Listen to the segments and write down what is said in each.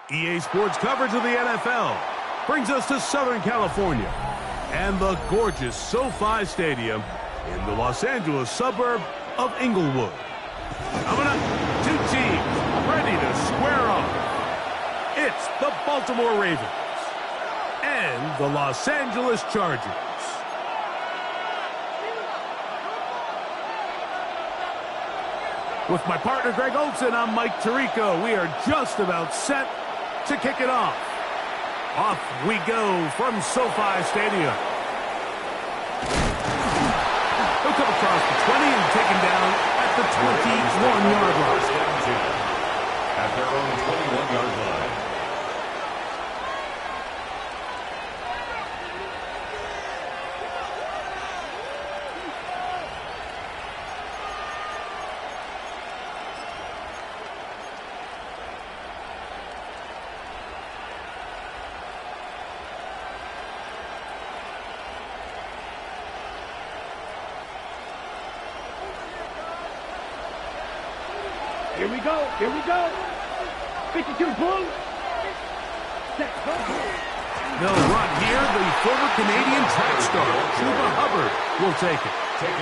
EA Sports coverage of the NFL brings us to Southern California and the gorgeous SoFi Stadium in the Los Angeles suburb of Inglewood. Coming up, two teams ready to square off. It's the Baltimore Ravens and the Los Angeles Chargers. With my partner Greg Olson, I'm Mike Tirico. We are just about set to kick it off. Off we go from SoFi Stadium. He'll come across the 20 and taken down at the 21-yard line. At their own 21-yard line. Here we go. Here we go. 52 blue. They'll run here. The former Canadian track star, Chuba Hubbard, will take it.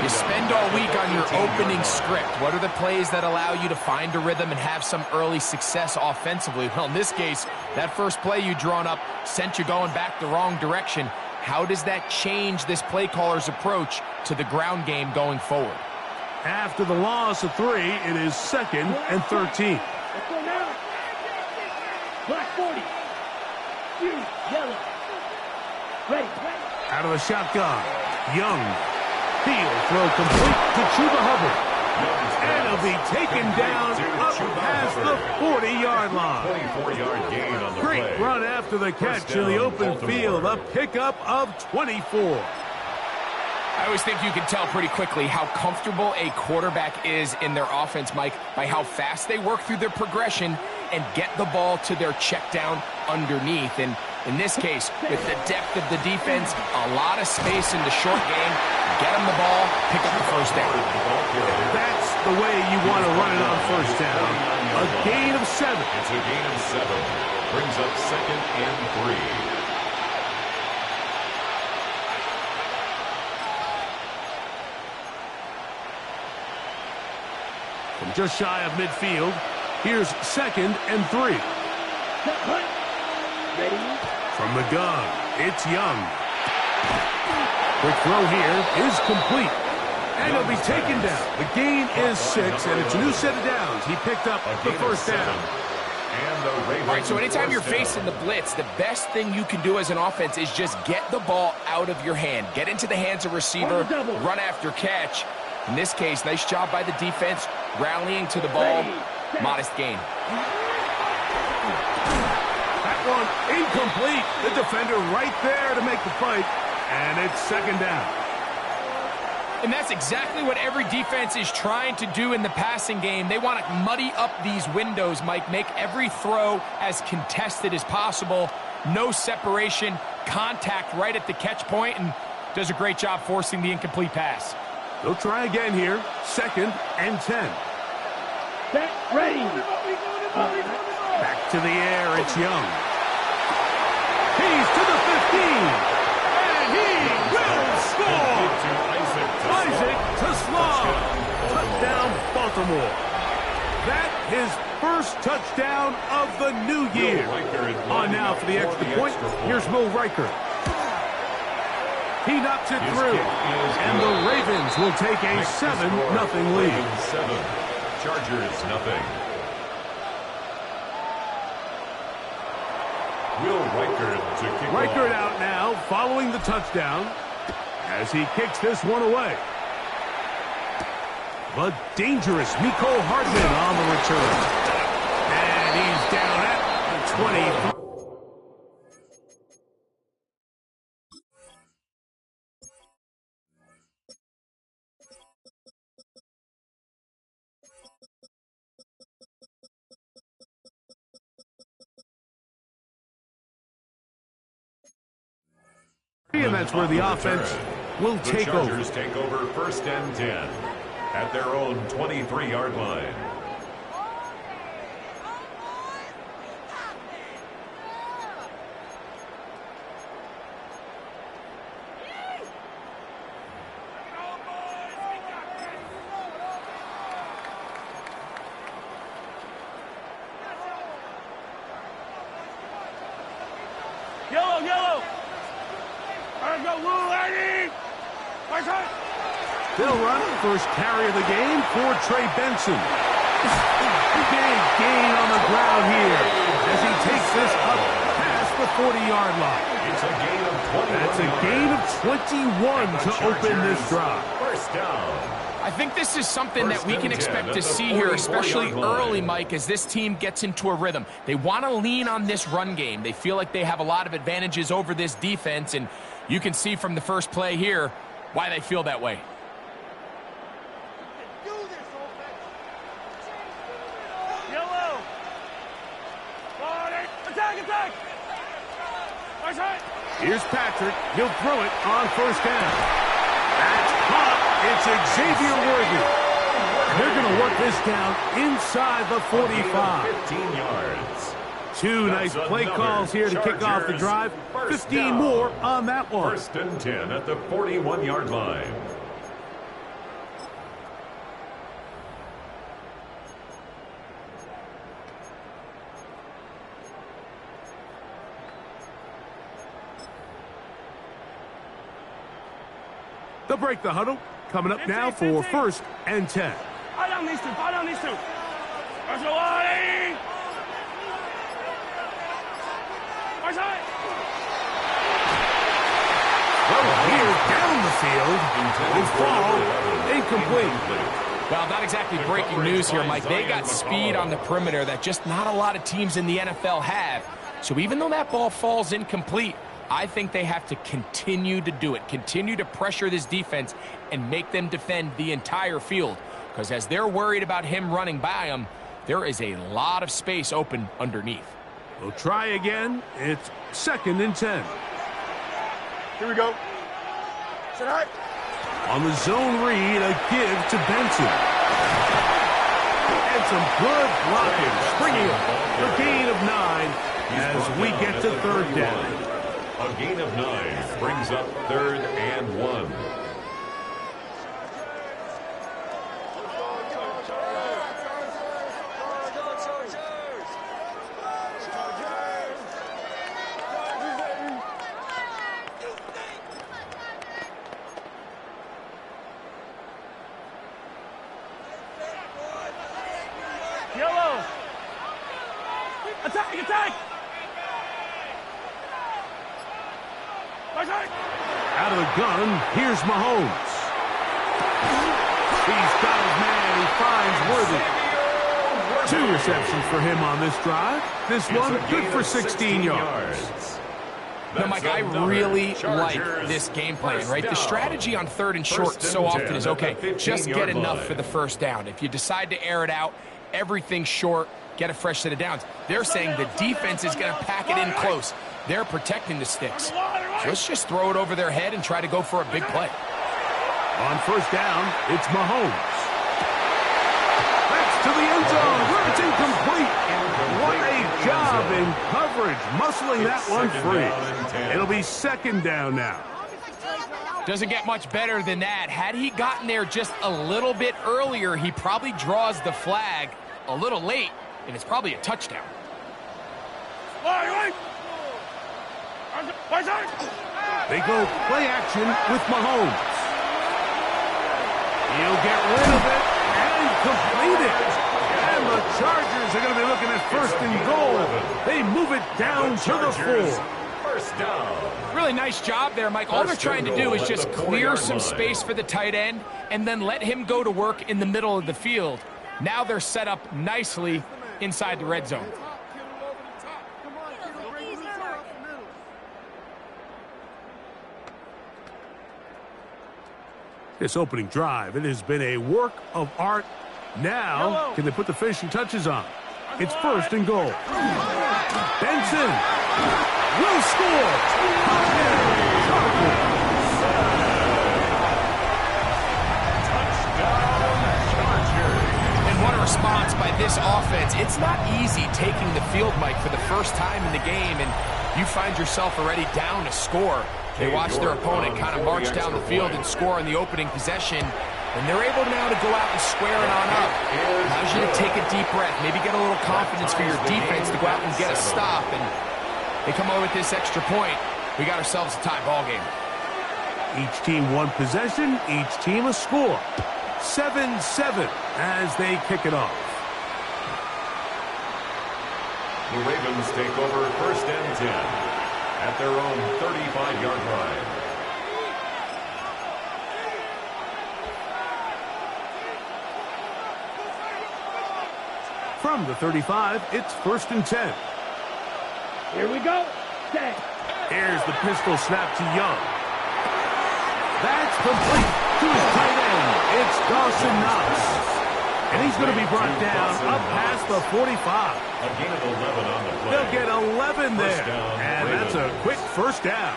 You spend all week on your opening script. What are the plays that allow you to find a rhythm and have some early success offensively? Well, in this case, that first play you drawn up sent you going back the wrong direction. How does that change this play caller's approach to the ground game going forward? After the loss of 3, it is 2nd and 13. Let's go now. Black 40. Yellow. Ready. Out of the shotgun, Young. Field throw complete to Chuba Hubbard. And he'll be taken down up past the 40-yard line. 24-yard gain on the play. Great run after the catch in the open field. A pickup of 24. I always think you can tell pretty quickly how comfortable a quarterback is in their offense, Mike, by how fast they work through their progression and get the ball to their check down underneath. And in this case, with the depth of the defense, a lot of space in the short game, get them the ball, pick up the first down. That's the way you want to run it on first down. A gain of 7. It's a gain of 7. Brings up 2nd and 3. From just shy of midfield, here's 2nd and 3. Ready. From the gun, it's Young. Quick throw here is complete. And he'll be taken down. The gain is 6, and it's a new set of downs. He picked up the first down. All right, so anytime you're facing the blitz, the best thing you can do as an offense is just get the ball out of your hand. Get into the hands of receiver, run after catch. In this case, nice job by the defense, rallying to the ball. Modest gain. That one incomplete. The defender right there to make the fight, and it's 2nd down. And that's exactly what every defense is trying to do in the passing game. They want to muddy up these windows, Mike, make every throw as contested as possible. No separation, contact right at the catch point, and does a great job forcing the incomplete pass. They'll try again here. 2nd and 10. Set. Ready. Back to the air, it's Young. He's to the 15. And he will score. Isaac Toslav. Touchdown, Baltimore. That his first touchdown of the new year. On now for the extra point. Here's Will Riker. He knocks it through. And the Ravens will take a 7-0 lead. 7. Chargers, nothing. Will Reichard to kick Reichard off. out now, following the touchdown, as he kicks this one away. The dangerous Mecole Hardman on the return. And he's down at the 20. And that's where the offense will take over. The Chargers take over 1st and 10 at their own 23-yard line. Yellow, yellow. They'll run first carry of the game for Trey Benson. Big gain on the ground here as he takes this up past the 40-yard line. It's a gain of 21. That's a gain of 21 to open this drive. First down. I think this is something that we can expect to see here, especially early, Mike, as this team gets into a rhythm. They want to lean on this run game. They feel like they have a lot of advantages over this defense, and you can see from the first play here why they feel that way. Yellow. Attack, attack. Here's Patrick. He'll throw it on first down. That's caught. It's Xavier Worthy. They're going to work this down inside the 45. 15 yards. Two nice play calls here to kick off the drive. 15 more on that one. 1st and 10 at the 41-yard line. They'll break the huddle. Coming up now for 1st and 10. Fall down these two. Fall down these two. Here down the field. His ball incomplete. Well, not exactly breaking news here, Mike. They got speed on the perimeter that just not a lot of teams in the NFL have. So even though that ball falls incomplete, I think they have to continue to do it, continue to pressure this defense and make them defend the entire field. Because as they're worried about him running by them, there is a lot of space open underneath. We'll try again. It's 2nd and 10. Here we go. Sit high. On the zone read, a give to Benson. And some good blocking. Springing up. A gain of 9 as we get to 3rd down. A gain of 9 brings up 3rd and 1. Yellow. Attack, attack. Out of the gun, here's Mahomes. He's got his man. He finds Worthy. 2 receptions for him on this drive. This one good for 16 yards. Now, Mike, I really like this game plan, right? The strategy on 3rd and short so often is, okay, just get enough for the first down. If you decide to air it out, everything short, get a fresh set of downs. They're saying the defense is going to pack it in close. They're protecting the sticks. So let's just throw it over their head and try to go for a big play. On first down, it's Mahomes. That's to the end zone where it's incomplete. What a job in coverage, muscling that one free. It'll be 2nd down now. Doesn't get much better than that. Had he gotten there just a little bit earlier, he probably draws the flag a little late, and it's probably a touchdown. They go play action with Mahomes. He'll get rid of it and complete it. And the Chargers are going to be looking at 1st and goal. They move it down to the 4. first down. Really nice job there, Mike. All they're trying to do is just clear some space for the tight end and then let him go to work in the middle of the field. Now they're set up nicely inside the red zone. This opening drive, it has been a work of art. Now, can they put the finishing touches on? It's first and goal. Benson will score. And what a response by this offense. It's not easy taking the field, Mike, for the first time in the game, and you find yourself already down a score. They watch their opponent kind of march down the field and score in the opening possession, and they're able now to go out and square it on up. Allows you to take a deep breath, maybe get a little confidence for your defense to go out and get a stop, and they come away with this extra point. We got ourselves a tie ball game. Each team one possession, each team a score. 7-7 as they kick it off. The Ravens take over first and 10 at their own 35-yard line. From the 35, it's first and 10. Here we go. Set. Here's the pistol snap to Young. That's complete to his tight end. It's Dawson Knox. And he's going to be brought down up past the 45. A gain of 11 on the play. They'll get 11 there. And that's a quick first down.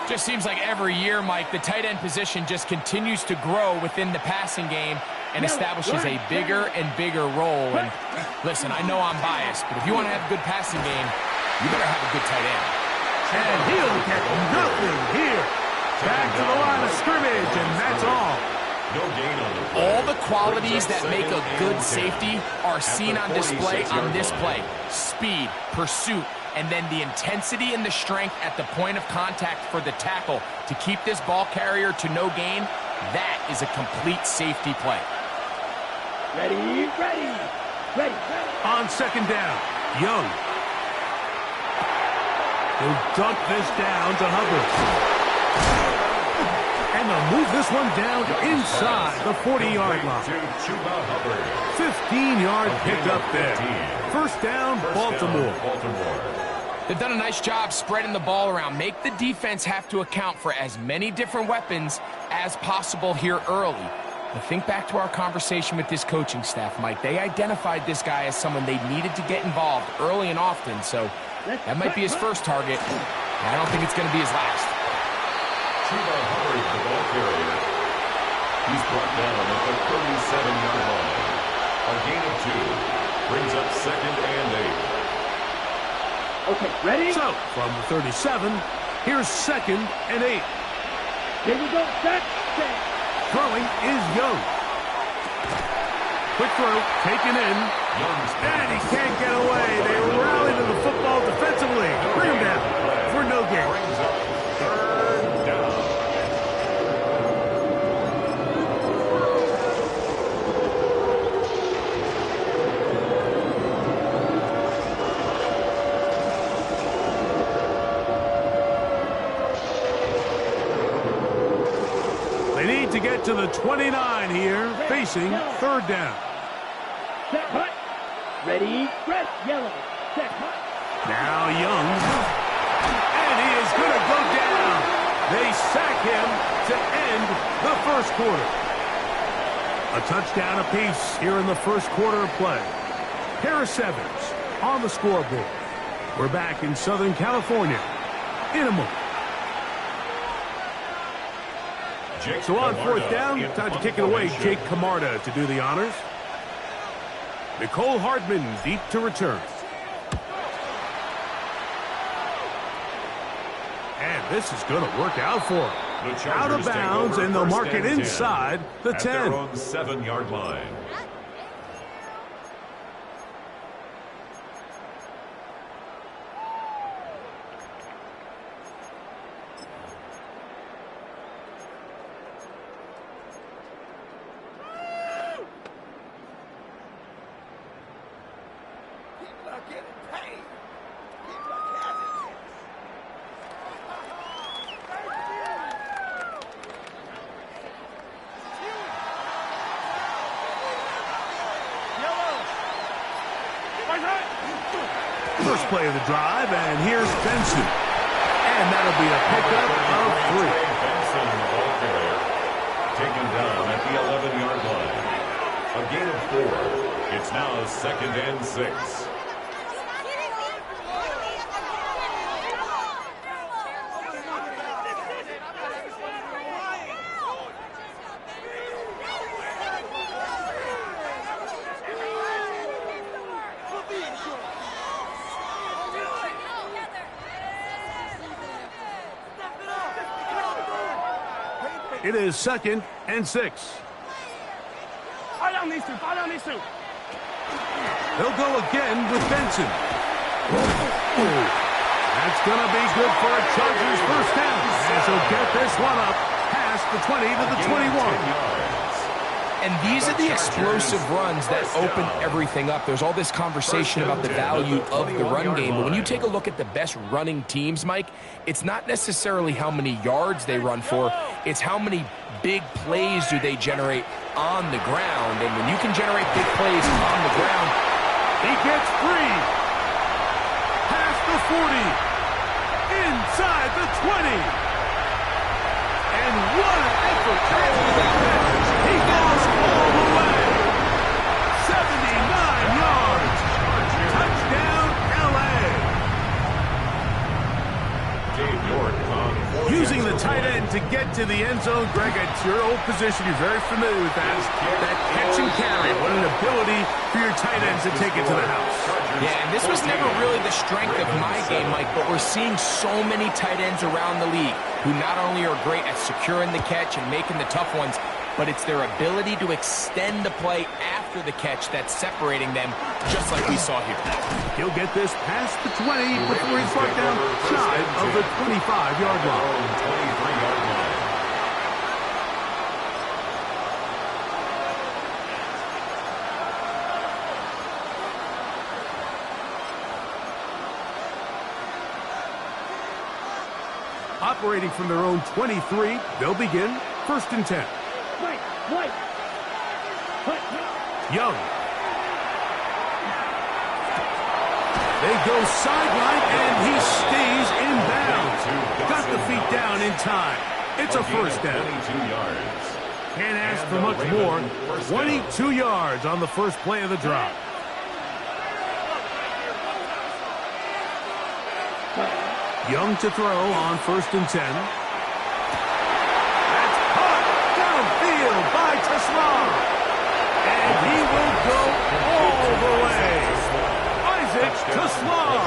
Just seems like every year, Mike, the tight end position just continues to grow within the passing game and establishes a bigger and bigger role. And listen, I know I'm biased, but if you want to have a good passing game, you better have a good tight end. And he'll get nothing here. Back to the line of scrimmage, and that's all. No gain on the play. All the qualities that make a good safety are seen on display on this play. Speed, pursuit, and then the intensity and the strength at the point of contact for the tackle to keep this ball carrier to no gain. That is a complete safety play. Ready, ready, ready, ready. On second down, Young. He'll dump this down to Hubbard. And they'll move this one down inside the 40-yard line. 15-yard pickup there. First down, Baltimore. They've done a nice job spreading the ball around. Make the defense have to account for as many different weapons as possible here early. But think back to our conversation with this coaching staff, Mike. They identified this guy as someone they needed to get involved early and often, so that might be his first target. I don't think it's going to be his last. Chuba Hubbard, the ball carrier. He's brought down at the 37-yard line. A gain of 2 brings up second and 8. Okay, ready? So, from the 37, here's second and 8. Here we go. Set. Throwing is Young. Quick throw, taken in. And he can't get away. They rally to the football defensively. Bring him down for no gain. Brings up third down. They need to get to the 29 here, facing third down. Set, hut. Ready, press, yellow. Set, hut. Now Young. And he is going to go down. They sack him to end the first quarter. A touchdown apiece here in the first quarter of play. Harris Evans on the scoreboard. We're back in Southern California in a moment. So on fourth down, time to kick it away. Jake Camarda to do the honors. Nicole Hardman deep to return. And this is going to work out for him. Out of bounds, and they'll mark it inside the 10. At their own 7-yard line. First play of the drive, and here's Benson. And that'll be a pickup of 3. Benson, the ball carrier, taken down at the 11-yard line. A gain of 4. It's now 2nd and 6. It is 2nd and 6. Fall down these two. Fall down these two. They'll go again with Benson. That's going to be good for a Chargers first down. As he'll get this one up past the 20 to the 21. And these are the explosive runs that open everything up. There's all this conversation about the value of the run game. But when you take a look at the best running teams, Mike, it's not necessarily how many yards they run for. It's how many big plays do they generate on the ground. And when you can generate big plays on the ground, he gets free. Past the 40. Inside the 20. And what an effort after the catch. He goes all the way. 79 yards. Touchdown, L.A. Dave York on Using the tight end to get to the end zone. Greg, it's your old position. You're very familiar with that. That catch and carry. What an ability for your tight ends to take it to the house. Yeah, and this was never really the strength of my game, Mike, but we're seeing so many tight ends around the league who not only are great at securing the catch and making the tough ones, but it's their ability to extend the play after the catch that's separating them, just like we saw here. He'll get this past the 20 before he's brought down shy of the 25-yard line. 23-yard line. Operating from their own 23, they'll begin 1st and 10. White. Young. They go sideline, and he stays in bounds. Got the feet down in time. It's a first down. 22 yards. Can't ask for much more. 22 yards on the first play of the drive. Young to throw on 1st and 10. That's caught downfield by Tesla. And he will go all the way. Isaac Tesla.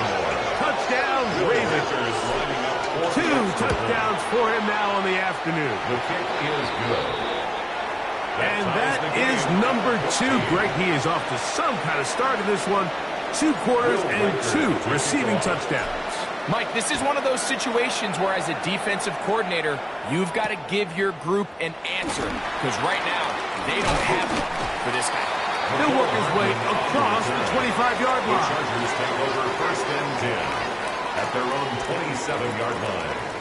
Touchdown, Ravens. 2 touchdowns for him now in the afternoon. The kick is good. And that is number 2. Greg, he is off to some kind of start in this one. 2 quarters and 2 receiving touchdowns. Mike, this is one of those situations where as a defensive coordinator, you've got to give your group an answer. Because right now, they don't have one for this guy. He'll work his way across the 25-yard The line. Chargers take over 1st and 10 at their own 27-yard line.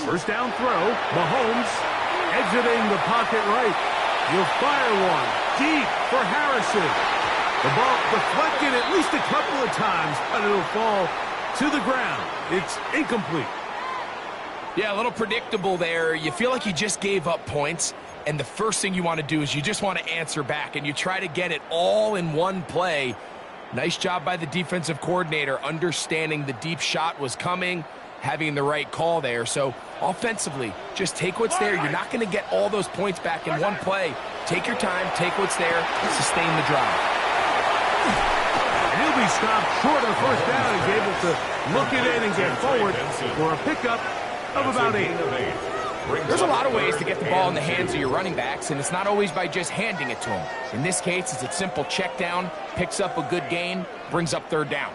First down throw. Mahomes exiting the pocket right. He'll fire one deep for Harrison. The ball deflected at least a couple of times, but it'll fall to the ground. It's incomplete. Yeah, a little predictable there. You feel like you just gave up points, and the first thing you want to do is you just want to answer back, and you try to get it all in one play. Nice job by the defensive coordinator, understanding the deep shot was coming, having the right call there. So offensively, just take what's there. You're not going to get all those points back in one play. Take your time, take what's there, sustain the drive. And he'll be stopped short of first down. He's able to look it in and get forward for a pickup of about 8. There's a lot of ways to get the ball in the hands of your running backs, and it's not always by just handing it to them. In this case, it's a simple check down, picks up a good gain, brings up 3rd down.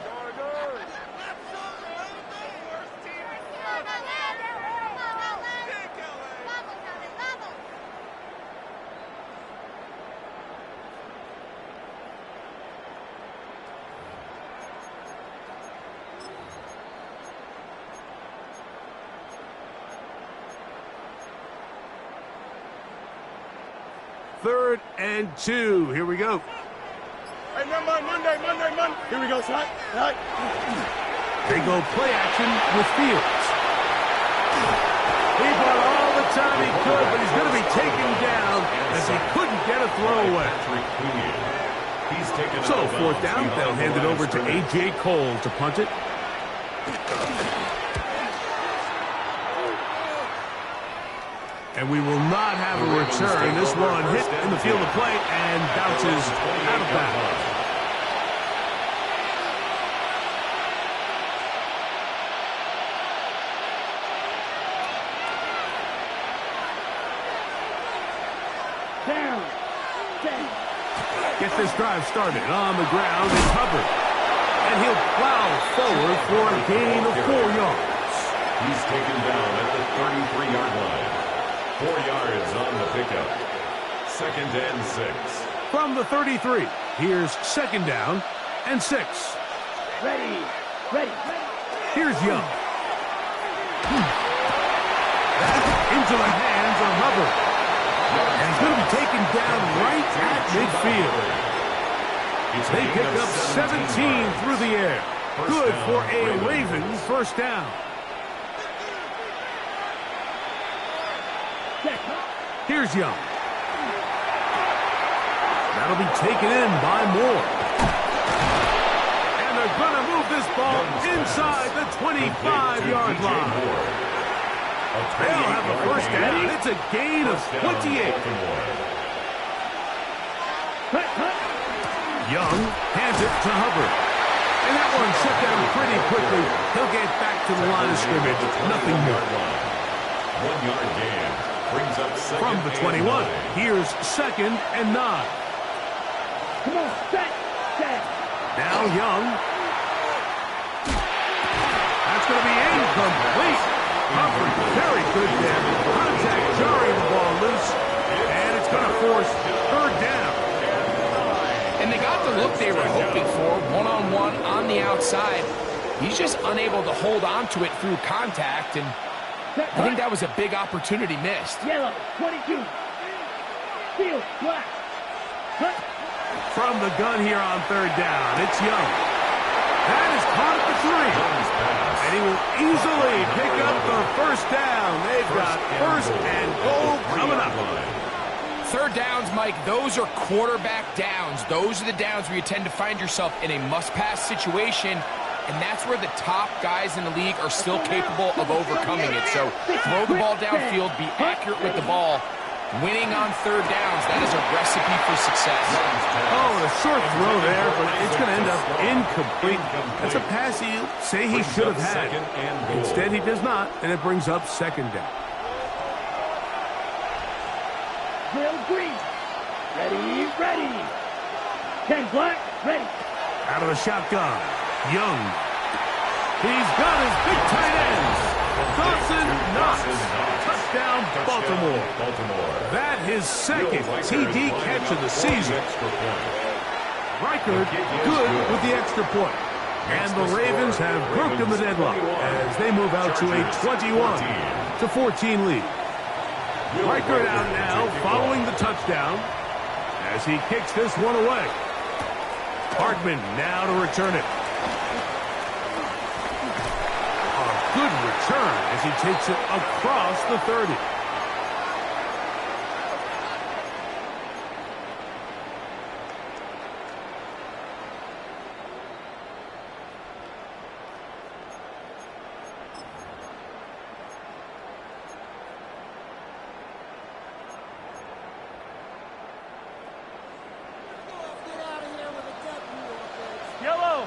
3rd and 2. Here we go. Hey, Monday. Here we go, son. Right. They go play action with Fields. He bought all the time he could, but he's going to be taken down as he couldn't get a throwaway. So 4th down, they'll hand it over to A.J. Cole to punt it. And we will not have a return. This one hit in the field of play and bounces out of bounds. Down. Set. Get this drive started on the ground. It's Hubbard. And he'll plow forward for a gain of 4 yards. He's taken down at the 33-yard line. 4 yards on the pickup. 2nd and 6. From the 33, here's 2nd down and 6. Ready. Here's Young. That's into the hands of Hubbard. And he's going to be taken down right at midfield. They pick up 17 through the air. Good for a Ravens 1st down. Here's Young. That'll be taken in by Moore. And they're going to move this ball inside the 25-yard line. They'll have the 1st down. It's a gain of 28. Young hands it to Hubbard. And that one shut down pretty quickly. He'll get back to the line of scrimmage. Nothing more. 1 yard gain. Brings up 2nd From the 21, here's 2nd and 9. Come on, set. Now Young. That's going to be incomplete. Hubbard, very good there. Contact jarring the ball loose. And it's going to force 3rd down. And they got the look they were hoping for, one-on-one on the outside. He's just unable to hold on to it through contact, and I think that was a big opportunity missed. Yellow, 22. Field, black. Cut. From the gun here on 3rd down, it's Young. That is caught at the 3. And he will easily pick up the 1st down. They've got 1st and goal coming up. 3rd downs, Mike, those are quarterback downs. Those are the downs where you tend to find yourself in a must-pass situation, and that's where the top guys in the league are still capable of overcoming it. So throw the ball downfield, be accurate with the ball. Winning on 3rd downs, that is a recipe for success. Oh, a short throw there, but it's going to end up incomplete. That's a pass you say he should have had. Instead, he does not, and it brings up 2nd down. Will Green. Ready. 10 black, ready. Out of the shotgun, Young. He's got his big tight ends. Dawson Knox. Touchdown, Baltimore. That his 2nd TD catch of the season. Reichard good with the extra point. And the Ravens have broken the deadlock as they move out to a 21-14 lead. Reichard out now following the touchdown as he kicks this one away. Hartman now to return it. A good return as he takes it across the 30. Yellow.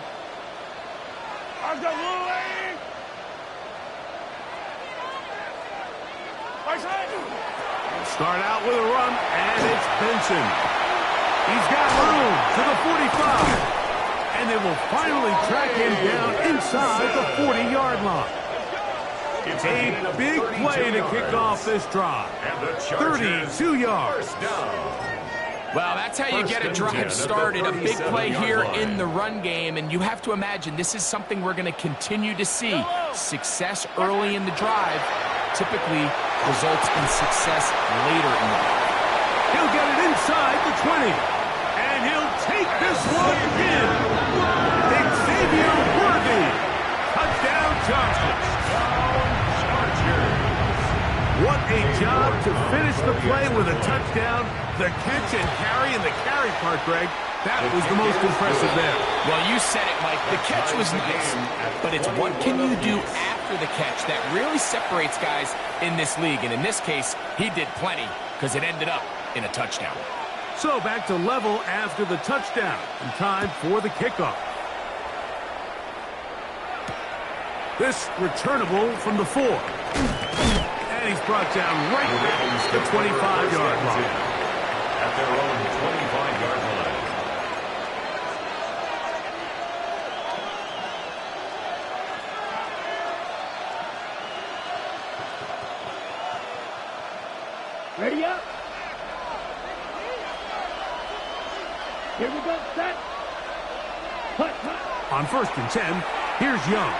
I've got Louie. Right side. Start out with a run, and it's Benson. He's got room to the 45. And they will finally track him down inside the 40-yard line. It's a big play to kick off this drive. 32 yards. Well, that's how you get a drive started. A big play here in the run game, and you have to imagine this is something we're going to continue to see. Success early in the drive typically results in success later in the drive. He'll get it inside the 20. And he'll take this one in. Xavier Worthy. Touchdown, Chargers. What a job to finish the play with a touchdown. The catch and carry and the carry part, Greg, that was the most impressive there. Well, you said it, Mike. The catch was nice, but it's what can you do after the catch that really separates guys in this league. And in this case, he did plenty because it ended up in a touchdown. So back to level after the touchdown and time for the kickoff. This returnable from the 4. And he's brought down right at the 25-yard line. At their own 25-yard line. Ready up. Here we go, set. Hut, hut. On 1st and 10, here's Young.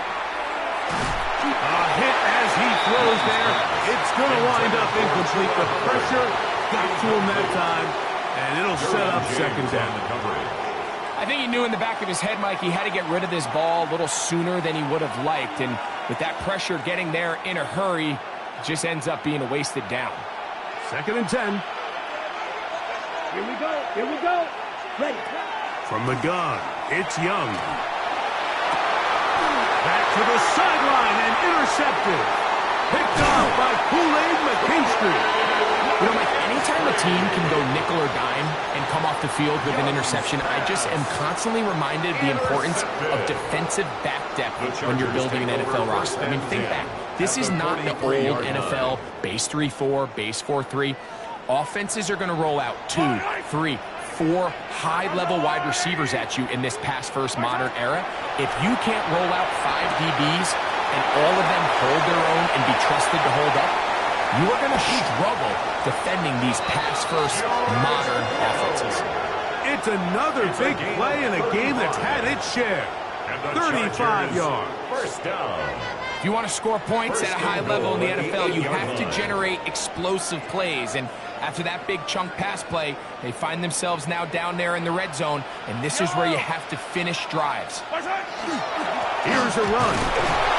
A hit as he throws there. It's going to wind up incomplete. The pressure got to him that time, and it'll set up 2nd down. I think he knew in the back of his head, Mike, he had to get rid of this ball a little sooner than he would have liked. And with that pressure getting there in a hurry, it just ends up being a wasted down. 2nd and 10. Here we go. Here we go. Ready. From the gun, it's Young. Back to the sideline and intercepted. Picked off by Kool-Aid McKinstry. You know, Mike, anytime a team can go nickel or dime and come off the field with an interception, I just am constantly reminded of the importance of defensive back depth when you're building an NFL roster. I mean, think back. This is not the old NFL base 3-4, base 4-3. Offenses are going to roll out 2, 3, 4 high-level wide receivers at you in this pass-first modern era. If you can't roll out 5 DBs and all of them hold their own and be trusted to hold up, you are going to struggle defending these pass-first modern offenses. It's another big play in a game that's had its share. 35 yards. First down. If you want to score points at a high level in the NFL, you have to generate explosive plays. And after that big chunk pass play, they find themselves now down there in the red zone, and this is where you have to finish drives. Here's a run.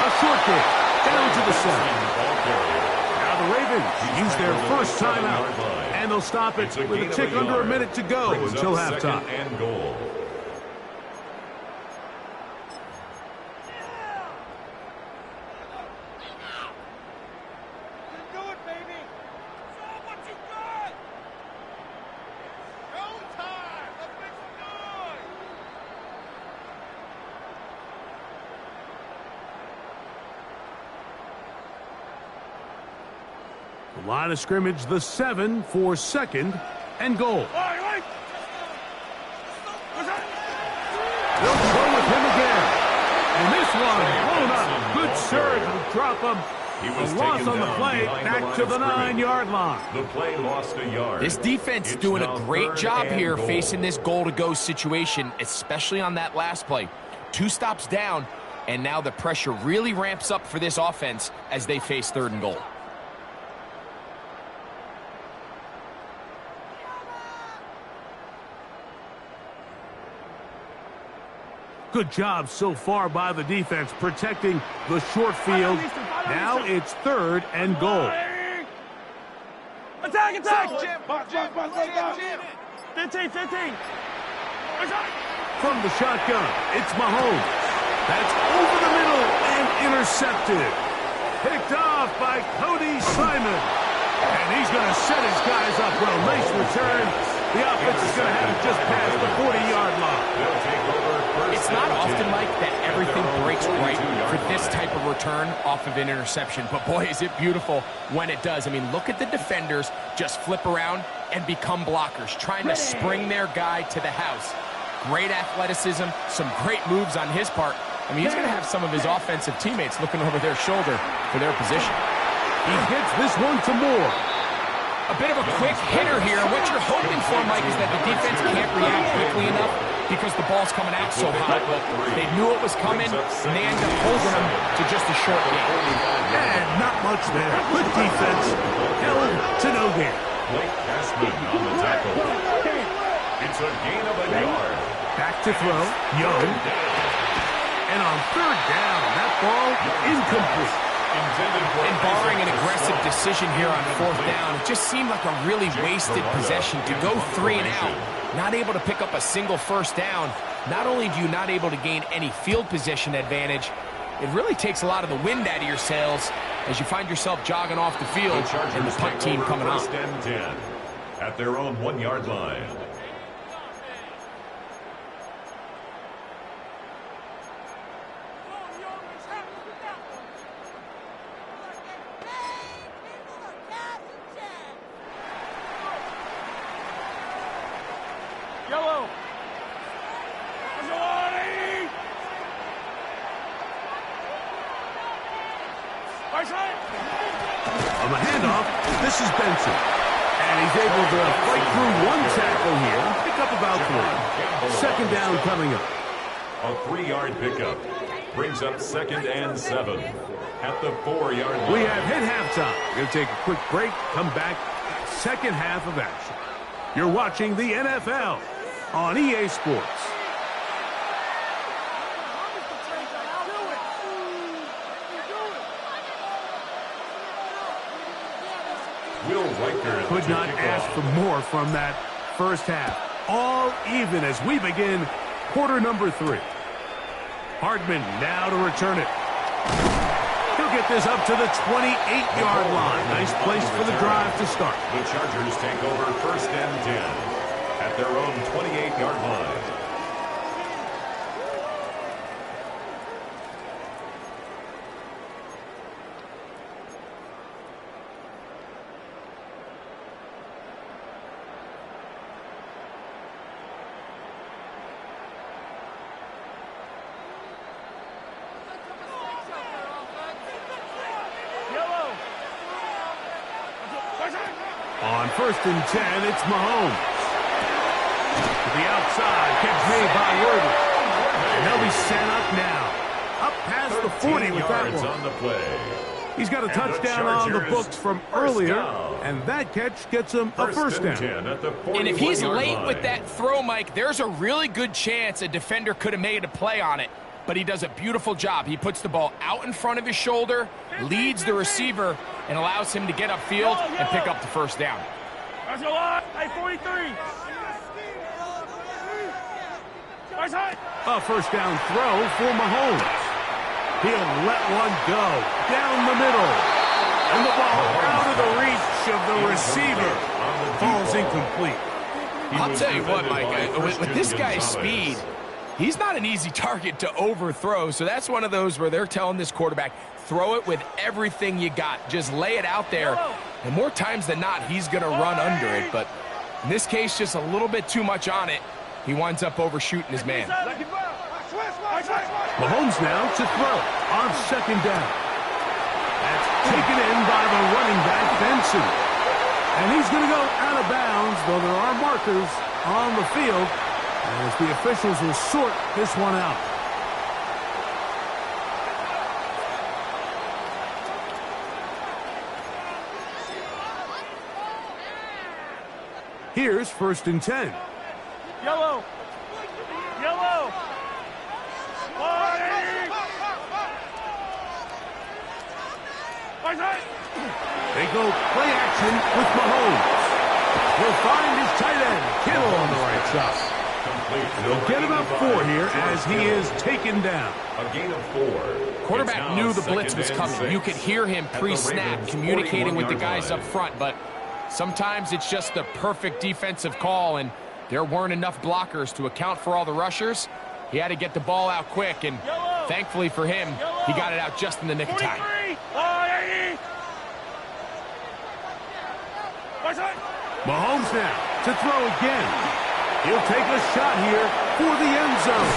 A short kick. Down to the 7. Now the Ravens use their first timeout, and they'll stop it with a tick under a minute to go until halftime. And goal. The line of scrimmage, the 7 for 2nd and goal. They'll go with him again. And this one blown up. Good surge will drop him. A loss on the play, back to the 9-yard line. The play lost a yard. This defense doing a great job here facing this goal-to-go situation, especially on that last play. 2 stops down, and now the pressure really ramps up for this offense as they face 3rd and goal. Good job so far by the defense protecting the short field. Now it's 3rd and goal. Attack, attack! 15, 15. From the shotgun, it's Mahomes. That's over the middle and intercepted. Picked off by Cody Simon. And he's going to set his guys up well. Nice return. The offense is going to have it just past the 40-yard line. It's not often, Mike, that everything breaks right for this type of return off of an interception. But, boy, is it beautiful when it does. I mean, look at the defenders just flip around and become blockers, trying to spring their guy to the house. Great athleticism, some great moves on his part. I mean, he's going to have some of his offensive teammates looking over their shoulder for their position. He hits this one to Moore. A bit of a quick hitter here. What you're hoping for, Mike, is that the defense can't react quickly enough because the ball's coming out so hot. But they knew it was coming, and they end up holding them to just a short game. And not much there. Good defense. Held to no gain. Blake Cashman on the tackle. It's a gain of a yard. Back to throw. Young. And on third down, that ball incomplete. And barring an aggressive decision here on fourth down, it just seemed like a really wasted possession to go 3 and out. Not able to pick up a single first down. Not only do you not able to gain any field position advantage, it really takes a lot of the wind out of your sails as you find yourself jogging off the field and the punt team coming up. First and 10 at their own 1-yard line. Yellow. On the handoff, this is Benson. And he's able to fight through 1 tackle here, pick up about 3. Second down coming up. A 3-yard pickup brings up 2nd and 7 at the 4-yard line. We have hit halftime. We're going to take a quick break, come back, second half of action. You're watching the NFL on EA Sports. Will Riker Could not ask for more from that first half. All even as we begin quarter number 3. Hardman now to return it. He'll get this up to the 28-yard line. Nice place for the drive to start. The Chargers take over 1st and 10 at their own 28-yard line. On 1st and 10, it's Mahomes. To the outside, catch made by Worthy. And he'll be set up now. Up past the 40 with that one. On the play. He's got a touchdown on the books from earlier, and that catch gets him a first down. And if he's late with that throw, Mike, there's a really good chance a defender could have made a play on it. But he does a beautiful job. He puts the ball out in front of his shoulder, leads the receiver, and allows him to get upfield and pick up the first down. That's a lot. Hey, 43. A first down throw for Mahomes. He'll let one go down the middle. And the ball out of the reach of the receiver. Falls incomplete. I'll tell you what, Mike, with this guy's speed, he's not an easy target to overthrow. So that's one of those where they're telling this quarterback, throw it with everything you got. Just lay it out there. And more times than not, he's going to run under it. But in this case, just a little bit too much on it. He winds up overshooting his man. Mahomes now to throw on 2nd down. That's taken in by the running back, Benson. And he's going to go out of bounds, though there are markers on the field, as the officials will sort this one out. Here's 1st and 10. Yellow. Yellow. They go play action with Mahomes. He'll find his tight end, Kittle, on the right side. They'll get about 4 here as he is taken down. A gain of 4. Quarterback knew the blitz was coming. You could hear him pre-snap communicating with the guys up front, but sometimes it's just the perfect defensive call, and there weren't enough blockers to account for all the rushers. He had to get the ball out quick, and thankfully for him, he got it out just in the nick of time. Mahomes now to throw again. He'll take a shot here for the end zone.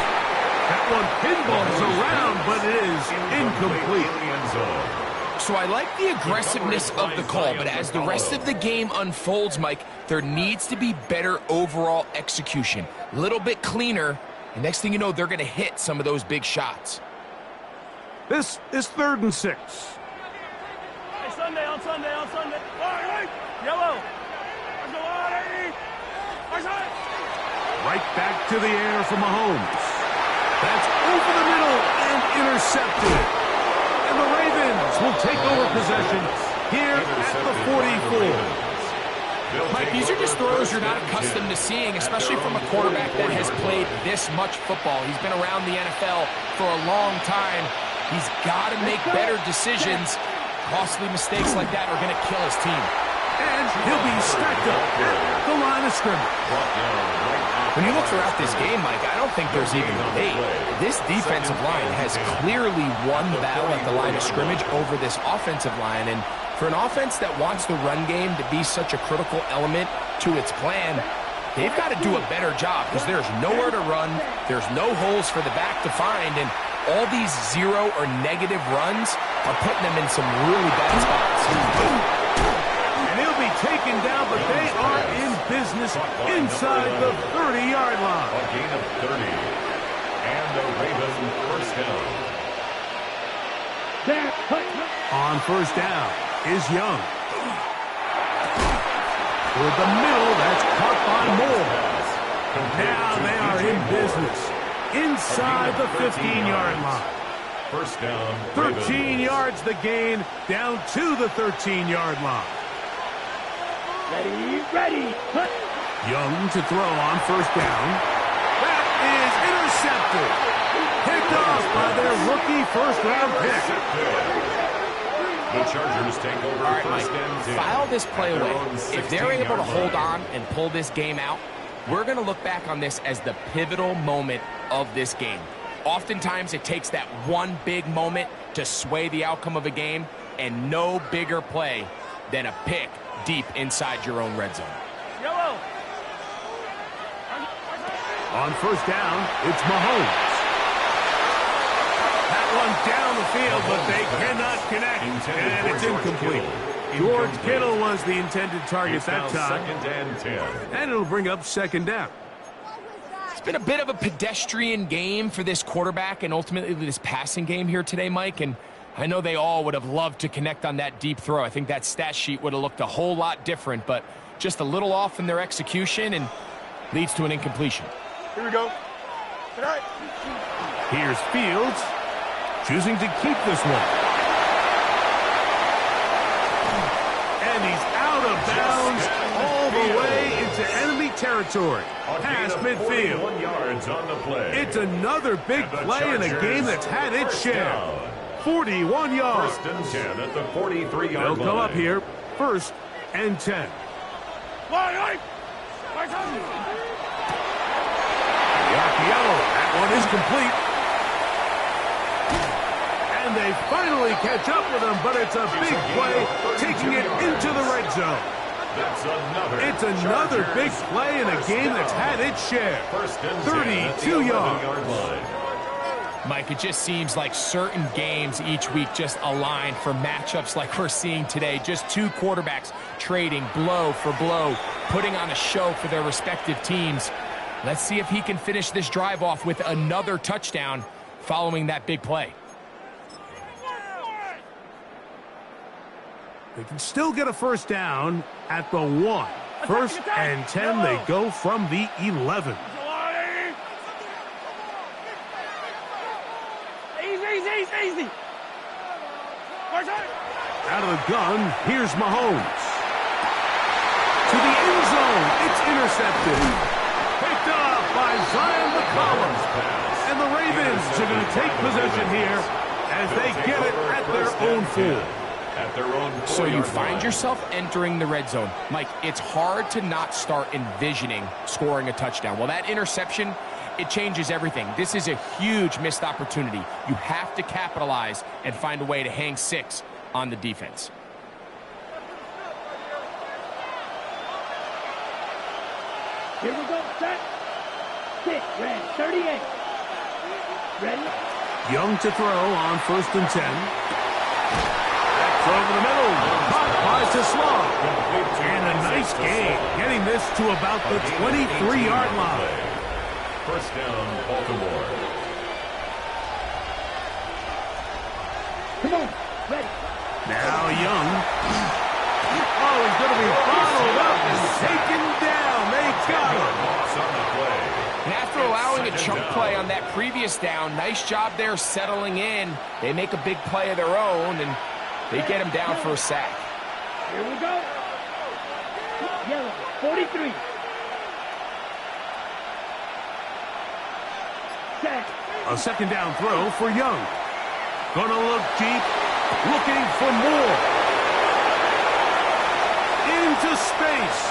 That one pinballs around, but it is incomplete. So I like the aggressiveness of the call, but as the rest of the game unfolds, Mike, there needs to be better overall execution. A little bit cleaner, and next thing you know, they're going to hit some of those big shots. This is 3rd and 6. Hey, Sunday, on Sunday. Yellow. to the air for Mahomes. That's over the middle and intercepted. And the Ravens will take over possession here at the 44. Mike, these are just throws you're not accustomed to seeing, especially from a quarterback that has played this much football. He's been around the NFL for a long time. He's got to make better decisions. Costly mistakes like that are going to kill his team. And he'll be stacked up at the line of scrimmage. When you look throughout this game, Mike, I don't think there's even a debate. This defensive line has clearly won the battle at the line of scrimmage over this offensive line. And for an offense that wants the run game to be such a critical element to its plan, they've got to do a better job because there's nowhere to run, there's no holes for the back to find, and all these zero or negative runs are putting them in some really bad spots. And he'll be taken down, but they are in business inside the 30-yard line. A gain of 30. And the Ravens first down. On first down is Young. Toward the middle, that's caught by Moore. Now they are in business inside the 15-yard line. First down. 13 yards the gain, down to the 13-yard line. Ready. Young to throw on first down. That is intercepted. Picked off by their rookie first-round pick. The Chargers take over. All right, first Mike, and 10. file this play At their away. own If they're able to 16-yard hold line. on and pull this game out, we're going to look back on this as the pivotal moment of this game. Oftentimes, it takes that one big moment to sway the outcome of a game, and no bigger play than a pick deep inside your own red zone. On first down, it's Mahomes. That one down the field, but they cannot connect, and it's incomplete. George Kittle was the intended target It's that now time, second and 10. and it'll bring up second down. It's been a bit of a pedestrian game for this quarterback and ultimately this passing game here today, Mike, and I know they all would have loved to connect on that deep throw. I think that stat sheet would have looked a whole lot different, but just a little off in their execution and leads to an incompletion. Here we go. Good night. Here's Fields, choosing to keep this one. And he's out of bounds all the way into enemy territory, past midfield. 41 yards on the play. It's another big play in a game that's had its share. 41 yards. First and 10 at the 43-yard line. They'll come up here, first and 10. Yellow. That one is complete. And they finally catch up with him, but it's a big play, taking it into the red zone. It's another big play in a game that's had its share. 32 yards. Mike, it just seems like certain games each week just align for matchups like we're seeing today. Just two quarterbacks trading blow for blow, putting on a show for their respective teams. Let's see if he can finish this drive off with another touchdown following that big play. They can still get a first down at the 1. First and 10, they go from the 11. Easy. Out of the gun, here's Mahomes. To the end zone, it's intercepted. Picked up by Zion McCollum. And the Ravens are going to take possession here as they get it at their own 4. So you find yourself entering the red zone. Mike, it's hard to not start envisioning scoring a touchdown. Well, that interception, it changes everything. This is a huge missed opportunity. You have to capitalize and find a way to hang 6 on the defense. Here we go, set. 6, red, 38. Ready? Young to throw on first and 10. Throw over the middle. Caught by Tesla. And a nice gain, getting this to about the 23-yard line. First down, Baltimore. Come on, ready. Now Young. Oh, he's going to be followed up and taken down. They got him. Loss on the play. And after a previous down. Nice job there settling in. They make a big play of their own, and they get him down for a sack. Here we go. Yellow, 43. Sack. A second down throw for Young. Gonna look deep, looking for more. Into space.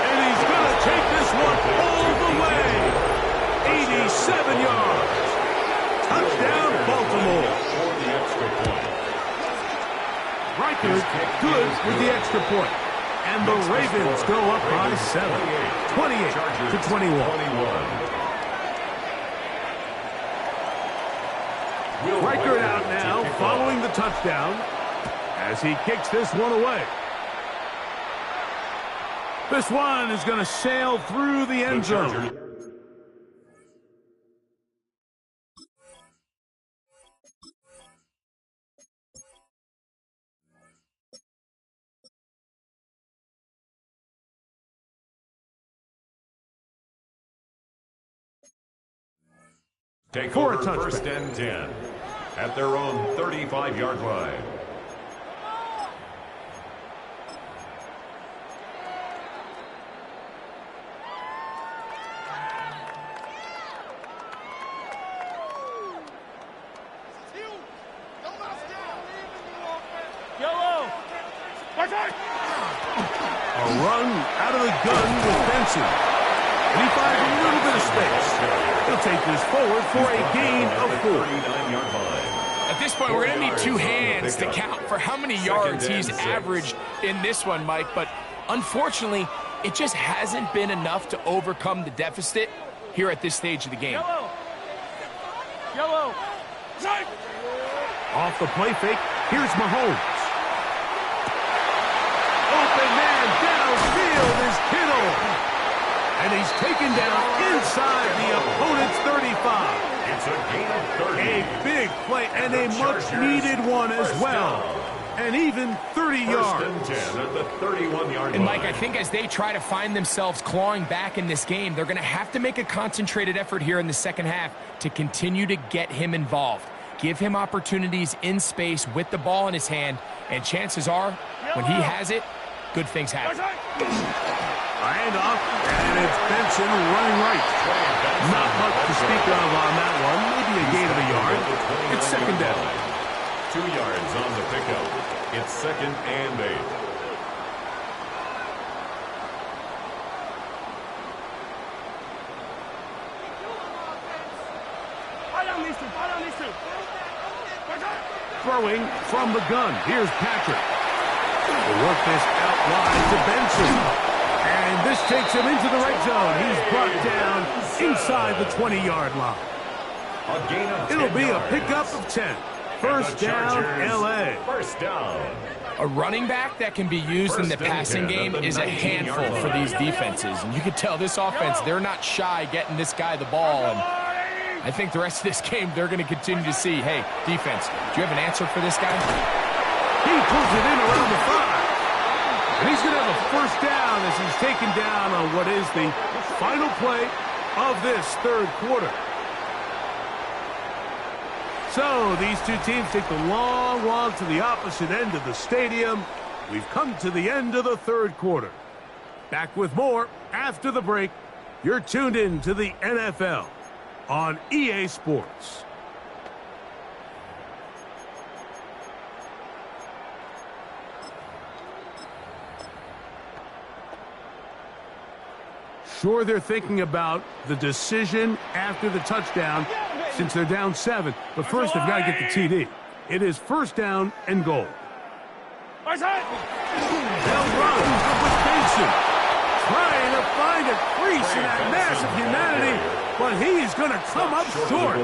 And he's gonna take this one all the way. 87 yards. Touchdown, Baltimore. For the extra point. Reichard good with the extra point. And the Ravens go up by 7. 28-21. Reichard out now following the touchdown as he kicks this one away. This one is going to sail through the end zone. Take For a over touchdown. first and 10 at their own 35-yard line. Yellow. A run out of the gun with Benson. And he finds a little bit of space. He'll take this forward for a gain of 4. 39-yard line. At this point, we're going to need 2 hands to count for how many yards he's averaged in this one, Mike. But unfortunately, it just hasn't been enough to overcome the deficit here at this stage of the game. Yellow. Yellow. Off the play fake, here's Mahomes. Open man downfield is Kittle. And he's taken down inside the opponent's 35. It's a gain of 30. A big play and a much-needed one as well. And even 30 yards. First and 10 at the 31-yard line. And, Mike, I think as they try to find themselves clawing back in this game, they're going to have to make a concentrated effort here in the second half to continue to get him involved. Give him opportunities in space with the ball in his hand, and chances are, when he has it, good things happen. Handoff, and it's Benson running right. Not much to speak of on that one. Maybe a gain of a yard. It's second down. 2 yards on the pickup. It's second and 8. Throwing from the gun. Here's Patrick. They work this out wide to Benson. And this takes him into the red zone. He's brought down inside the 20-yard line. A gain of 10 It'll be a yards. pickup of 10. First down, L.A. First down. A running back that can be used in the passing game is a handful for these defenses. And you can tell this offense, they're not shy getting this guy the ball. And I think the rest of this game, they're going to continue to see, hey, defense, do you have an answer for this guy? He pulls it in around the 5. And he's going to have a first down as he's taken down on what is the final play of this third quarter. So these two teams take the long walk to the opposite end of the stadium. We've come to the end of the third quarter. Back with more after the break. You're tuned in to the NFL on EA Sports. Sure, they're thinking about the decision after the touchdown since they're down 7. But first, they've got to get the TD. It is first down and goal. They'll run with Benson. Trying to find a crease in that mass of humanity, but he is going to come up short.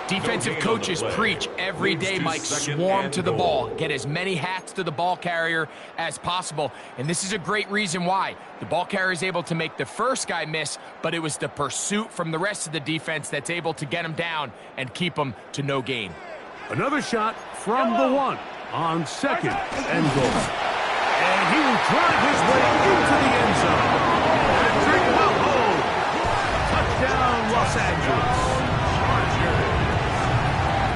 Defensive coaches preach every day, Mike, swarm to the ball. Get as many hats to the ball carrier as possible. And this is a great reason why. The ball carrier is able to make the first guy miss, but it was the pursuit from the rest of the defense that's able to get him down and keep him to no gain. Another shot from the 1 on second and goal. And he will drive his way into the end zone. Patrick Mahomes. Touchdown, Los Angeles.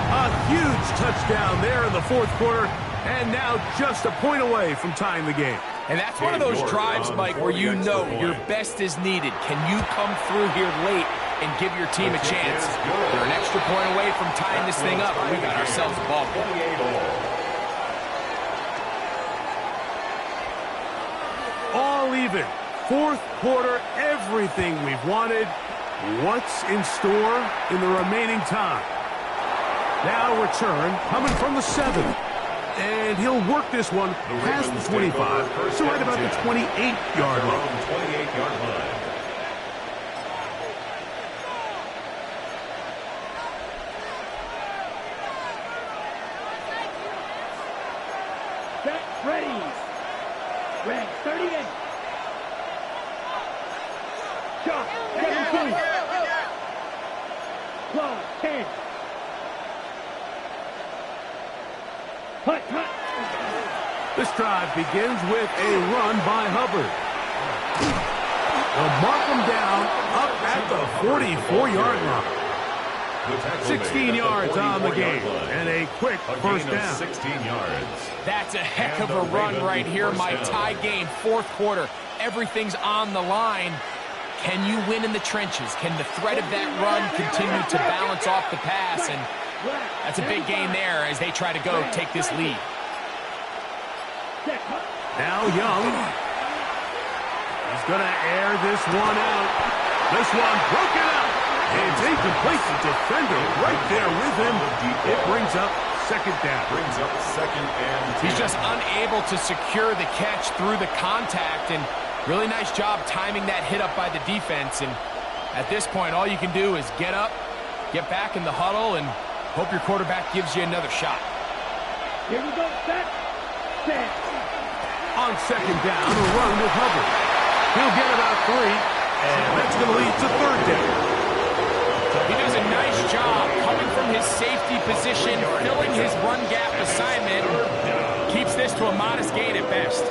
A huge touchdown there in the fourth quarter, and now just a point away from tying the game. And that's one of those drives, Mike, where you know your best is needed. Can you come through here late and give your team a chance? We're an extra point away from tying this thing up. We got ourselves a ball game. All even. Fourth quarter, everything we've wanted. What's in store in the remaining time? Now return coming from the 7. And he'll work this one past the 25, so right about the 28-yard line. 28-yard line. Set, ready. Red, 38. Shot, 17. Close, 10. Hut. This drive begins with a run by Hubbard. They'll mark him down up at the 44-yard line. 16 yards on the game, and a quick first down. 16 yards. That's a heck of a run right here, Mike. Tie game, fourth quarter. Everything's on the line. Can you win in the trenches? Can the threat of that run continue to balance off the pass? And that's a big gain there as they try to go take this lead. Now Young. He's going to air this one out. This one broken up. It's incomplete. The defender right there with him. It brings up second down. Brings up second and 10. He's just unable to secure the catch through the contact, and really nice job timing that hit up by the defense. And at this point, all you can do is get up, get back in the huddle, and hope your quarterback gives you another shot. Here we go, set. On second down, a run with Hubbard. He'll get about 3, and that's going to lead to third down. He does a nice job coming from his safety position, filling his run gap assignment, keeps this to a modest gain at best.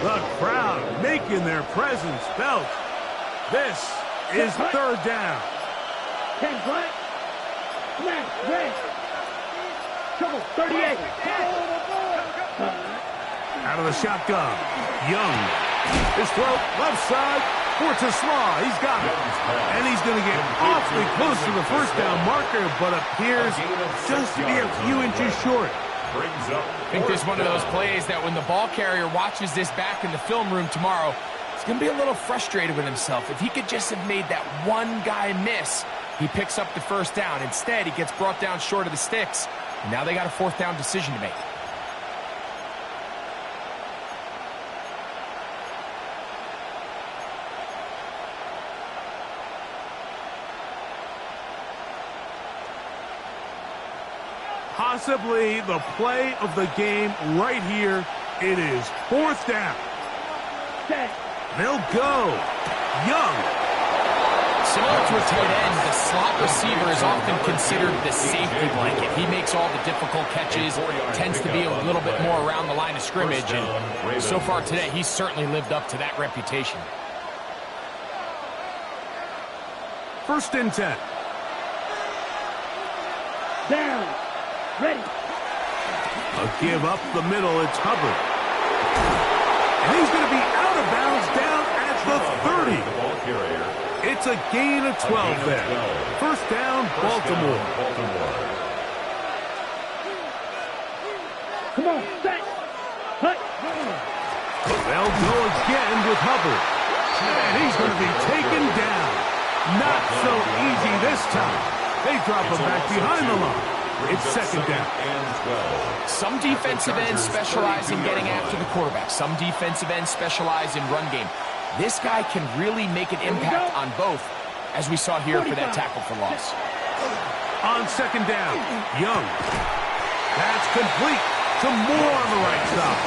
The crowd making their presence felt. This is third down. 10 black. Black, red. Trouble, 38. Out of the shotgun. Young. His throw, left side. For Tesla. He's got it. And he's going to get awfully close to the first down marker, but appears just to be a few inches short. I think this is one of those plays that when the ball carrier watches this back in the film room tomorrow, he's going to be a little frustrated with himself. If he could just have made that one guy miss, he picks up the first down. Instead, he gets brought down short of the sticks. And now they got a fourth down decision to make. Possibly the play of the game right here. It is fourth down. They'll go. Young. Similar to a tight end, the slot receiver is often considered the safety blanket. He makes all the difficult catches, tends to be a little bit more around the line of scrimmage, and so far today, he's certainly lived up to that reputation. First and 10. Down. Ready. A give up the middle. It's Hubbard. And he's going to be out of bounds down at the 30. The ball carrier. It's a gain of 12 there. First down, Baltimore. Come on, set. Hut. They'll go again with Hubbard. And he's going to be taken down. Not so easy this time. They drop him back behind the line. It's second down. Some defensive ends specialize in getting after the quarterback. Some defensive ends specialize in run game. This guy can really make an impact on both, as we saw here for that tackle for loss. On second down, Young. That's complete. Some more on the right side.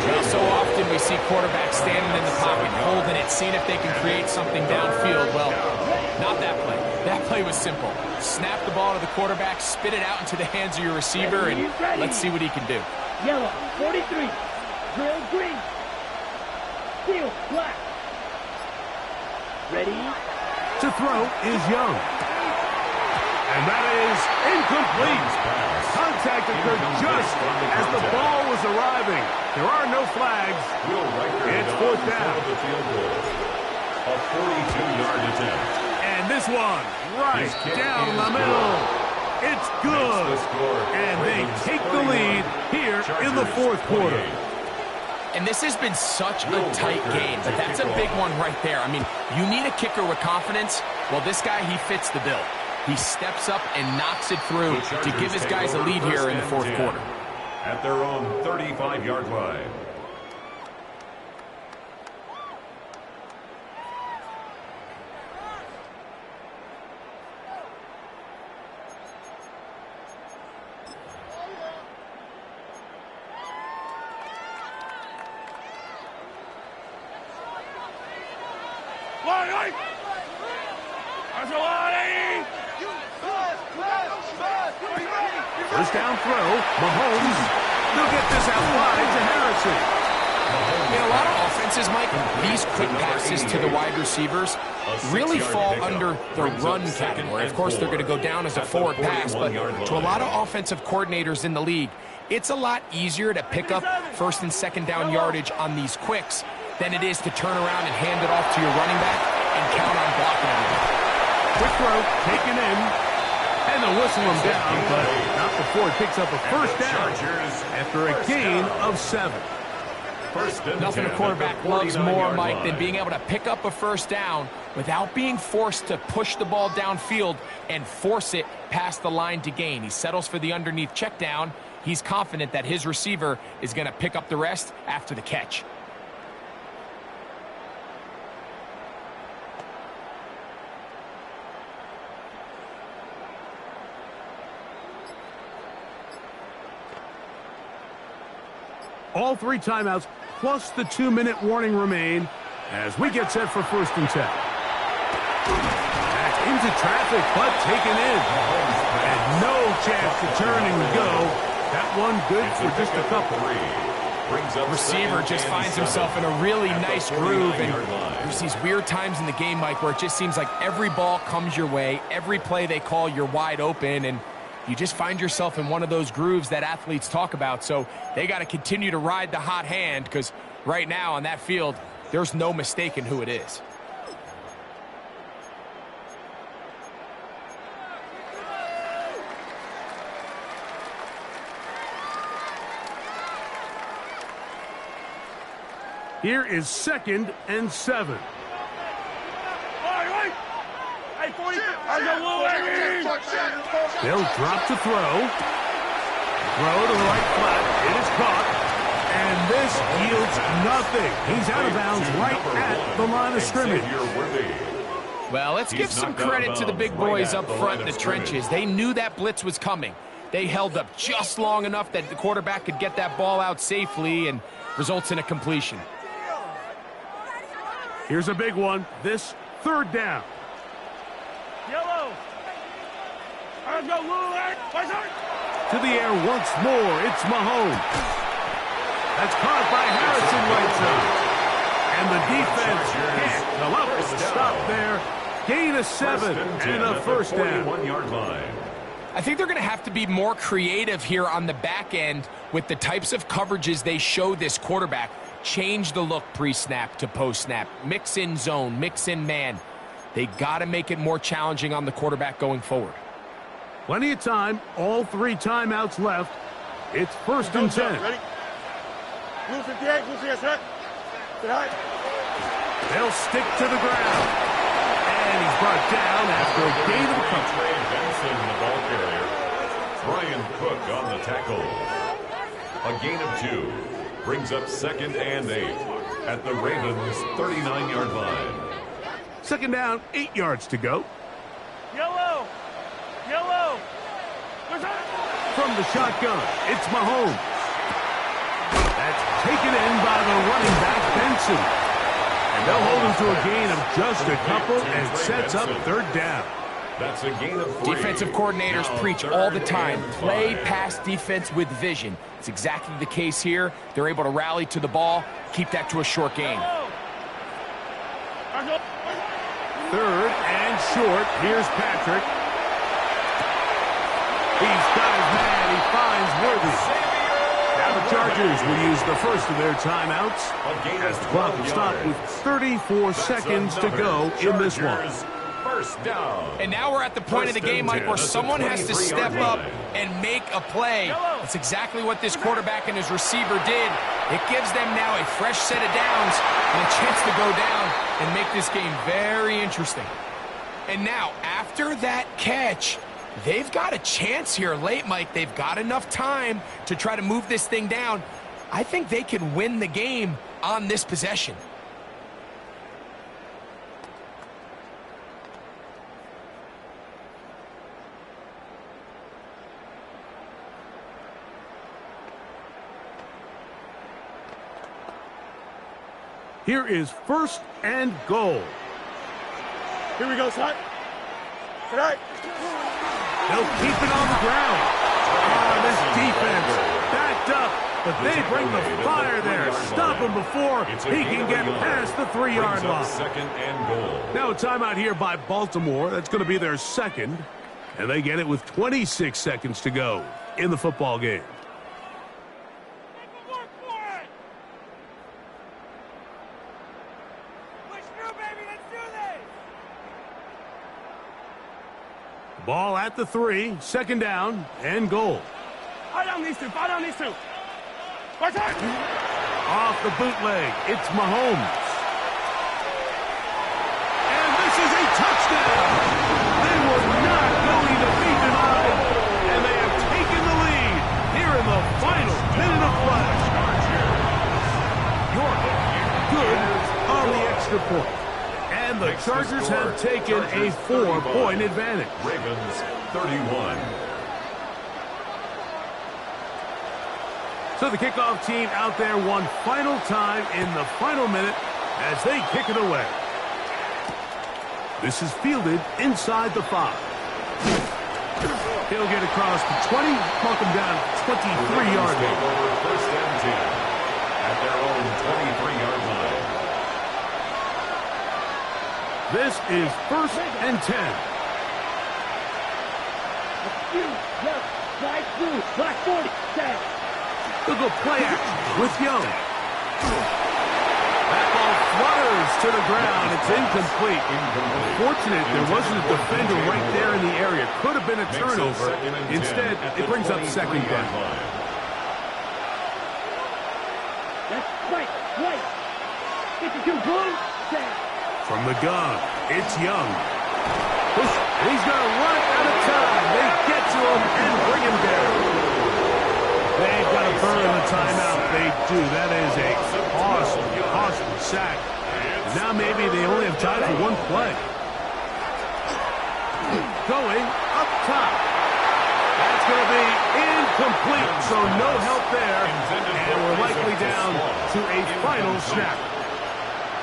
Well, so often we see quarterbacks standing in the pocket, holding it, seeing if they can create something downfield. Well, not that play. That play was simple. Snap the ball to the quarterback, spit it out into the hands of your receiver, and let's see what he can do. Yellow, 43. Drill green. Field black. Ready? To throw is Young. And that is incomplete. Contact occurred just as the ball was arriving. There are no flags. It's fourth down. A 42-yard attempt. And this one right down the middle. It's good. And they take the lead here in the fourth quarter. And this has been such a tight game, but that's a big one right there. I mean, you need a kicker with confidence. Well, this guy, he fits the bill. He steps up and knocks it through to give his guys a lead here in the fourth quarter. At their own 35-yard line. First down throw, Mahomes. They'll get this out wide to Harrison. In a lot of offenses, Mike, these quick passes to the wide receivers really fall under the run category. Of course, they're going to go down as a forward pass, but to a lot of offensive coordinators in the league, it's a lot easier to pick up first and second down yardage on these quicks than it is to turn around and hand it off to your running back and count on blocking everything. Quick throw, taken in. And they'll whistle him down, but not before he picks up a first down after a gain of 7. Nothing a quarterback loves more, Mike, than being able to pick up a first down without being forced to push the ball downfield and force it past the line to gain. He settles for the underneath check down. He's confident that his receiver is going to pick up the rest after the catch. All 3 timeouts plus the 2-minute warning remain as we get set for first and 10. Back into traffic, but taken in. And no chance to turn and go. That one good for just a couple. Receiver just finds himself in a really nice groove, and there's these weird times in the game, Mike, where it just seems like every ball comes your way, every play they call, you're wide open, and you just find yourself in one of those grooves that athletes talk about. So they got to continue to ride the hot hand, because right now on that field, there's no mistaking who it is. Here is 2nd and 7. They'll drop to throw. Throw to the right flat. It is caught. And this yields nothing. He's out of bounds right at the line of scrimmage. Well, let's give some credit to the big boys up front in the trenches. They knew that blitz was coming. They held up just long enough that the quarterback could get that ball out safely, and results in a completion. Here's a big one. This 3rd down. Yellow. To the air once more. It's Mahomes. That's caught by Harrison right side. And the defense can't come up with a stop there. Gain of 7 and a first down. 41-yard line. I think they're going to have to be more creative here on the back end with the types of coverages they show this quarterback. Change the look pre-snap to post-snap. Mix in zone, mix in man. They got to make it more challenging on the quarterback going forward. Plenty of time. All 3 timeouts left. It's first and 10. Ready? Blue 58, blue 58. They'll stick to the ground. And he's brought down after a gain of a couple. Trey Benson, the ball carrier. Brian Cook on the tackle. A gain of 2 brings up 2nd and 8 at the Ravens' 39-yard line. 2nd down, 8 yards to go. Yellow. Yellow. From the shotgun, it's Mahomes. That's taken in by the running back, Benson. And they'll hold him to a gain of just a couple and sets up 3rd down. That's a gain of 3. Defensive coordinators Now, preach all the 3rd time, and play 5. pass defense with vision. It's exactly the case here. They're able to rally to the ball, keep that to a short gain. 3rd and short. Here's Patrick. He's got his man. He finds Worthy. Now the Chargers will use the first of their timeouts as the clock will stop with 34 seconds to go in this one. First down. And now we're at the point of the game, Mike, where someone has to step up and make a play. That's exactly what this quarterback and his receiver did. It gives them now a fresh set of downs and a chance to go down and make this game very interesting. And now, after that catch, they've got a chance here late, Mike. They've got enough time to try to move this thing down. I think they can win the game on this possession. Here is 1st and goal. Here we go, son. Good night. They'll keep it on the ground. This defense backed up, but they bring the fire there. Stop him before he can get past the 3-yard line. 2nd and goal. Now a timeout here by Baltimore. That's going to be their 2nd. And they get it with 26 seconds to go in the football game. Ball at the 3, 2nd down and goal. Fire down these two. Fire down these two. Watch out. Off the bootleg, it's Mahomes. And this is a touchdown. They were not going to be denied. And they have taken the lead here in the final minute of play. York, good on the extra point. And the Chargers have taken a 4-point advantage. Ravens 31. So the kickoff team out there one final time in the final minute as they kick it away. This is fielded inside the 5. He'll get across the 20, mark him down 23-yard line. Over 1st and 10 at their own 23-yard line. This is 1st and 10. Yes, slide through, black 40, set. They'll go play action with Young. That ball flutters to the ground. It's incomplete. Fortunate there wasn't a defender right there in the area. Could have been a turnover. Instead, it brings up 2nd down. That's right, right. 52, boom, set. From the gun, it's Young. He's going to run out of time. They get to him and bring him down. They've got to burn the timeout. They do. That is a costly sack. Now maybe they only have time for one play. Going up top. That's going to be incomplete, so no help there. And we're likely down to a final snap.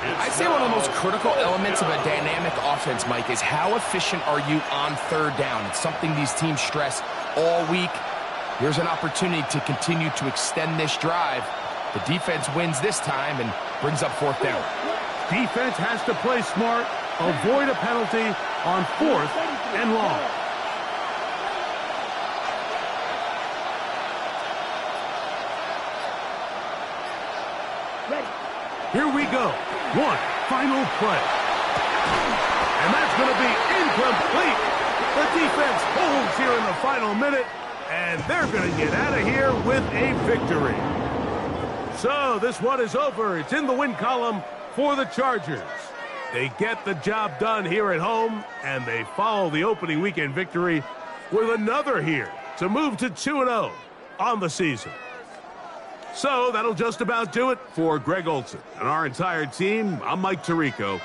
I'd say one of the most critical elements of a dynamic offense, Mike, is how efficient are you on 3rd down. It's something these teams stress all week. Here's an opportunity to continue to extend this drive. The defense wins this time and brings up 4th down. Defense has to play smart, avoid a penalty on 4th and long. Ready. Here we go. One final play. And that's going to be incomplete. The defense holds here in the final minute, and they're going to get out of here with a victory. So this one is over. It's in the win column for the Chargers. They get the job done here at home, and they follow the opening weekend victory with another here to move to 2-0 on the season. So that'll just about do it for Greg Olsen and our entire team. I'm Mike Tirico.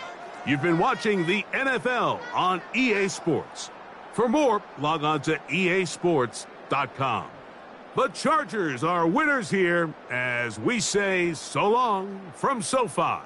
You've been watching the NFL on EA Sports. For more, log on to easports.com. The Chargers are winners here as we say so long from SoFi.